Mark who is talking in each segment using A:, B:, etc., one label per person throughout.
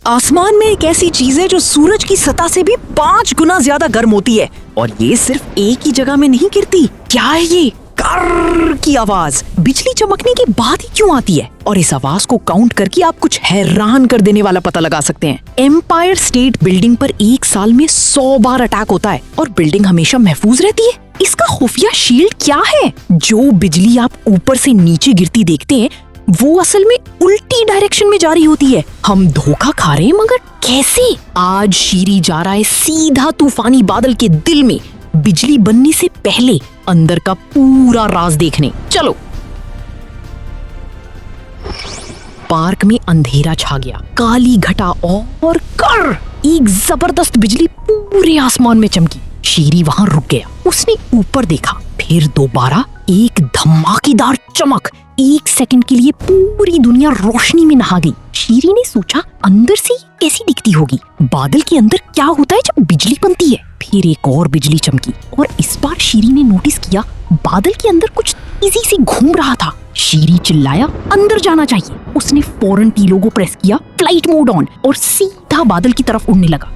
A: आसमान में एक ऐसी चीज है जो सूरज की सतह से भी 5 गुना ज्यादा गर्म होती है और ये सिर्फ एक ही जगह में नहीं गिरती। क्या है ये? कर्र की आवाज बिजली चमकने के बाद ही क्यों आती है? और इस आवाज को काउंट करके आप कुछ हैरान कर देने वाला पता लगा सकते हैं। एम्पायर स्टेट बिल्डिंग पर एक साल में 100 बार अटैक होता है और बिल्डिंग हमेशा महफूज रहती है। इसका खुफिया शील्ड क्या है? जो बिजली आप ऊपर से नीचे गिरती देखते हैं वो असल में उल्टी डायरेक्शन में जारी होती है। हम धोखा खा रहे हैं मगर कैसे? आज शीरी जा रहा है सीधा तूफानी बादल के दिल में बिजली बनने से पहले अंदर का पूरा राज देखने। चलो। पार्क में अंधेरा छा गया, काली घटा और कर एक जबरदस्त बिजली पूरे आसमान में चमकी। शीरी वहां रुक गया। उसने ऊपर देखा, फिर दोबारा एक धमाकेदार चमक। 1 सेकंड के लिए पूरी दुनिया रोशनी में नहा गई। शीरी ने सोचा अंदर से कैसी दिखती होगी, बादल के अंदर क्या होता है जब बिजली बनती है। फिर एक और बिजली चमकी और इस बार शीरी ने नोटिस किया बादल के अंदर कुछ तेजी से घूम रहा था। शीरी चिल्लाया, अंदर जाना चाहिए। उसने फौरन टी लोगो प्रेस किया, फ्लाइट मोड ऑन और सीधा बादल की तरफ उड़ने लगा।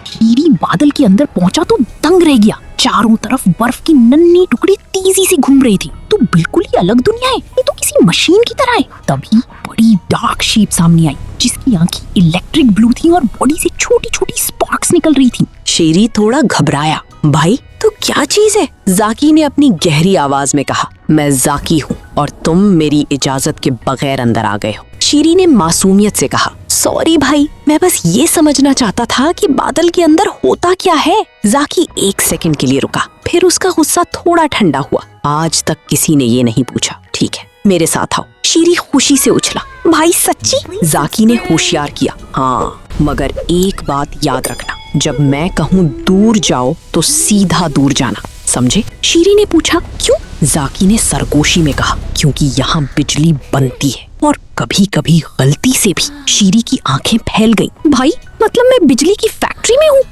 A: शीरी बादल के अंदर पहुंचा तो दंग रह गया। चारों तरफ बर्फ की नन्ही टुकड़े तेजी से घूम रही थी। तो बिल्कुल ही अलग दुनिया है, ये तो किसी मशीन की तरह है। तभी बड़ी डार्क शेप सामने आई जिसकी आंखें इलेक्ट्रिक ब्लू थी और बॉडी से छोटी छोटी स्पार्क्स निकल रही थी। शीरी थोड़ा घबराया। भाई तो क्या चीज है? जाकी ने अपनी गहरी आवाज में कहा। मैं जाकी हूँ और तुम मेरी इजाजत के बगैर अंदर आ गए हो। शीरी ने मासूमियत से कहा, सॉरी भाई, मैं बस ये समझना चाहता था कि बादल के अंदर होता क्या है। जाकी 1 सेकंड के लिए रुका, फिर उसका गुस्सा थोड़ा ठंडा हुआ। आज तक किसी ने ये नहीं पूछा। ठीक है, मेरे साथ आओ। शीरी खुशी से उछला। भाई सच्ची? जाकी ने होशियार किया। हाँ, मगर एक बात याद रखना, जब मैं कहूँ दूर जाओ तो सीधा दूर जाना, समझे? शीरी ने पूछा, क्यों? जाकी ने सरगोशी में कहा, क्योंकि यहाँ बिजली बनती है और कभी कभी गलती से भी। शीरी की आंखें फैल गईं। भाई मतलब मैं बिजली की फैक्ट्री में हूँ?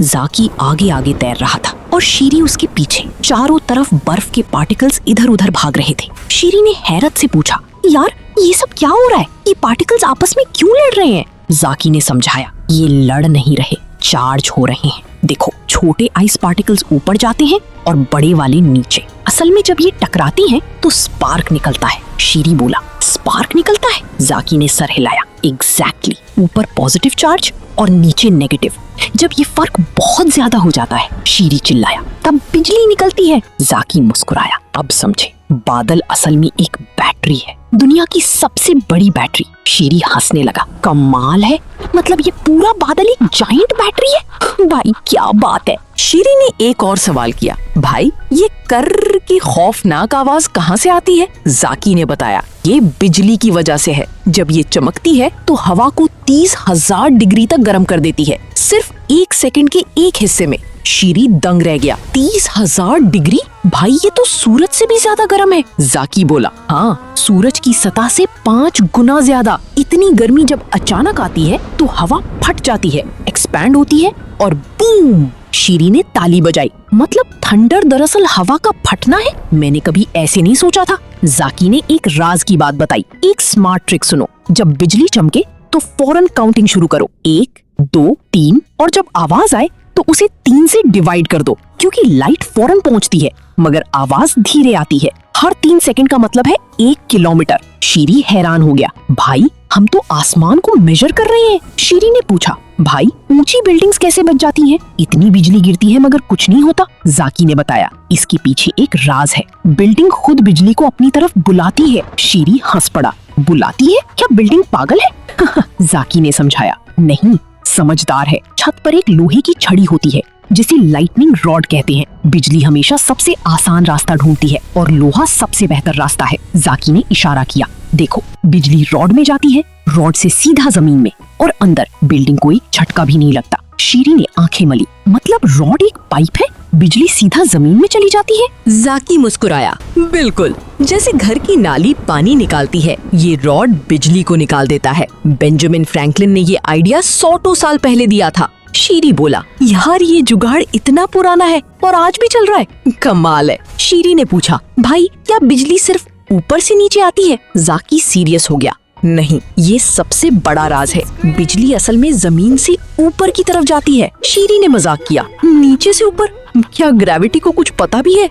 A: जाकी आगे आगे तैर रहा था और शीरी उसके पीछे। चारों तरफ बर्फ के पार्टिकल्स इधर उधर भाग रहे थे। शीरी ने हैरत से पूछा, यार ये सब क्या हो रहा है? ये पार्टिकल्स आपस में क्यों लड़ रहे हैं? जाकी ने समझाया, ये लड़ नहीं रहे, चार्ज हो रहे हैं। देखो, छोटे आइस पार्टिकल्स ऊपर जाते हैं और बड़े वाले नीचे। असल में जब ये टकराती हैं तो स्पार्क निकलता है। शीरी बोला, स्पार्क निकलता है? जाकी ने सर हिलाया। एग्जैक्टली, ऊपर पॉजिटिव चार्ज और नीचे नेगेटिव। जब ये फर्क बहुत ज्यादा हो जाता है, शीरी चिल्लाया, तब बिजली निकलती है। जाकी मुस्कुराया। अब समझे, बादल असल में एक बैटरी है, दुनिया की सबसे बड़ी बैटरी। शीरी हंसने लगा। कमाल है, मतलब ये पूरा बादल एक जायंट बैटरी है? भाई क्या बात है। शीरी ने एक और सवाल किया, भाई ये कर्र की खौफनाक आवाज कहाँ से आती है? जाकी ने बताया, ये बिजली की वजह से है। जब ये चमकती है तो हवा को 30,000 डिग्री तक गर्म कर देती है, सिर्फ 1 सेकंड के एक हिस्से में। शीरी दंग रह गया। 30,000 डिग्री? भाई ये तो सूरज से भी ज्यादा गर्म है। जाकी बोला, हाँ, सूरज की सतह से 5 गुना ज्यादा। इतनी गर्मी जब अचानक आती है तो हवा फट जाती है, एक्सपैंड होती है और बूम। शीरी ने ताली बजाई। मतलब थंडर दरअसल हवा का फटना है? मैंने कभी ऐसे नहीं सोचा था। जाकी ने एक राज की बात बताई। एक स्मार्ट ट्रिक सुनो, जब बिजली चमके तो फौरन काउंटिंग शुरू करो, 1, 2, 3, और जब आवाज आए तो उसे 3 से डिवाइड कर दो, क्योंकि लाइट फौरन पहुंचती है मगर आवाज धीरे आती है। हर 3 सेकंड का मतलब है 1 किलोमीटर। शीरी हैरान हो गया। भाई हम तो आसमान को मेजर कर रहे हैं। शीरी ने पूछा, भाई ऊंची बिल्डिंग्स कैसे बच जाती हैं? इतनी बिजली गिरती है मगर कुछ नहीं होता। जाकी ने बताया, इसके पीछे एक राज है। बिल्डिंग खुद बिजली को अपनी तरफ बुलाती है। शीरी हंस पड़ा। बुलाती है? क्या बिल्डिंग पागल है? जाकी ने समझाया, नहीं, समझदार है। छत पर एक लोहे की छड़ी होती है जिसे लाइटनिंग रॉड कहते हैं। बिजली हमेशा सबसे आसान रास्ता ढूंढती है और लोहा सबसे बेहतर रास्ता है। जाकी ने इशारा किया, देखो, बिजली रॉड में जाती है, रॉड से सीधा जमीन में, और अंदर बिल्डिंग को एक झटका भी नहीं लगता। शीरी ने आंखें मली। मतलब रॉड एक पाइप है, बिजली सीधा जमीन में चली जाती है?
B: जाकी मुस्कुराया। बिल्कुल, जैसे घर की नाली पानी निकालती है, ये रॉड बिजली को निकाल देता है। बेंजामिन फ्रैंकलिन ने ये आइडिया 100 साल पहले दिया था। शीरी बोला, यार ये जुगाड़ इतना पुराना है और आज भी चल रहा है, कमाल है। शीरी ने पूछा, भाई क्या बिजली सिर्फ ऊपर से नीचे आती है? जाकी सीरियस हो गया। नहीं, ये सबसे बड़ा राज है। बिजली असल में जमीन से ऊपर की तरफ जाती है। शीरी ने मजाक किया। नीचे से ऊपर? क्या ग्रेविटी को कुछ पता भी है?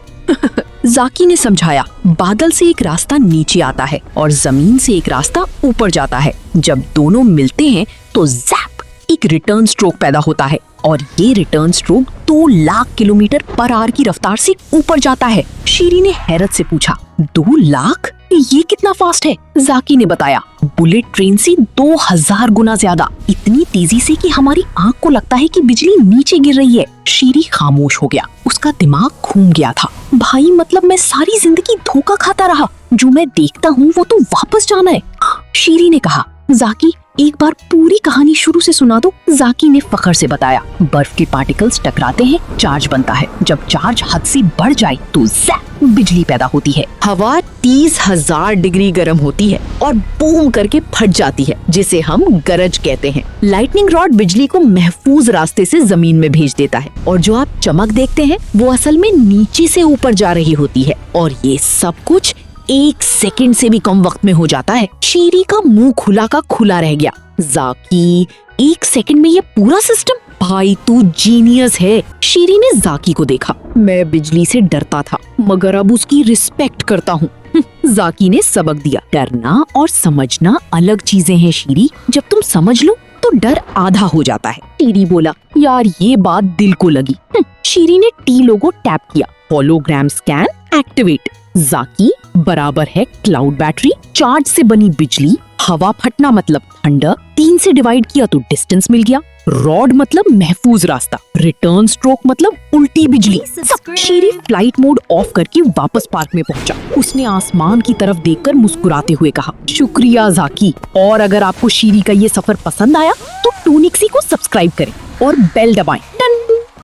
B: जाकी ने समझाया, बादल से एक रास्ता नीचे आता है और जमीन से एक रास्ता ऊपर जाता है। जब दोनों मिलते हैं तो जैप, एक रिटर्न स्ट्रोक पैदा होता है और ये return stroke 2 lakh kilometre per hour की रफ्तार से ऊपर जाता है। शीरी ने हैरत से पूछा, 2 लाख? ये कितना फास्ट है? जाकी ने बताया, बुलेट ट्रेन से 2000 गुना ज्यादा, इतनी तेजी से कि हमारी आंख को लगता है कि बिजली नीचे गिर रही है। शीरी खामोश हो गया, उसका दिमाग घूम गया था। भाई मतलब मैं सारी जिंदगी धोखा खाता रहा, जो मैं देखता हूँ वो तो वापस जाना है। शीरी ने कहा, जाकी एक बार पूरी कहानी शुरू से सुना दो। जाकी ने फखर से बताया, बर्फ के पार्टिकल्स टकराते हैं, चार्ज बनता है। जब चार्ज हद से बढ़ जाए तो ज़ैप, बिजली पैदा होती है। हवा 30,000 डिग्री गर्म होती है और बूम करके फट जाती है, जिसे हम गरज कहते हैं। लाइटनिंग रॉड बिजली को महफूज रास्ते से जमीन में भेज देता है और जो आप चमक देखते हैं वो असल में नीचे से ऊपर जा रही होती है। और ये सब कुछ 1 सेकंड से भी कम वक्त में हो जाता है। शीरी का मुंह खुला का खुला रह गया। जाकी, 1 सेकंड में ये पूरा सिस्टम? भाई तू जीनियस है। शीरी ने जाकी को देखा। मैं बिजली से डरता था मगर अब उसकी रिस्पेक्ट करता हूँ। जाकी ने सबक दिया, डरना और समझना अलग चीजें हैं शीरी। जब तुम समझ लो तो डर आधा हो जाता है। शीरी बोला, यार ये बात दिल को लगी। शीरी ने टी लोगो टैप किया। Hologram scan activate. जाकी बराबर है क्लाउड बैटरी, चार्ज से बनी बिजली, हवा फटना मतलब थंडर, 3 से डिवाइड किया तो डिस्टेंस मिल गया, रॉड मतलब महफूज रास्ता, रिटर्न स्ट्रोक मतलब उल्टी बिजली। शीरी फ्लाइट मोड ऑफ करके वापस पार्क में पहुंचा। उसने आसमान की तरफ देखकर मुस्कुराते हुए कहा, शुक्रिया जाकी। और अगर आपको शीरी का ये सफर पसंद आया तो टूनिक्सी को सब्सक्राइब करें और बेल दबाएं। डन।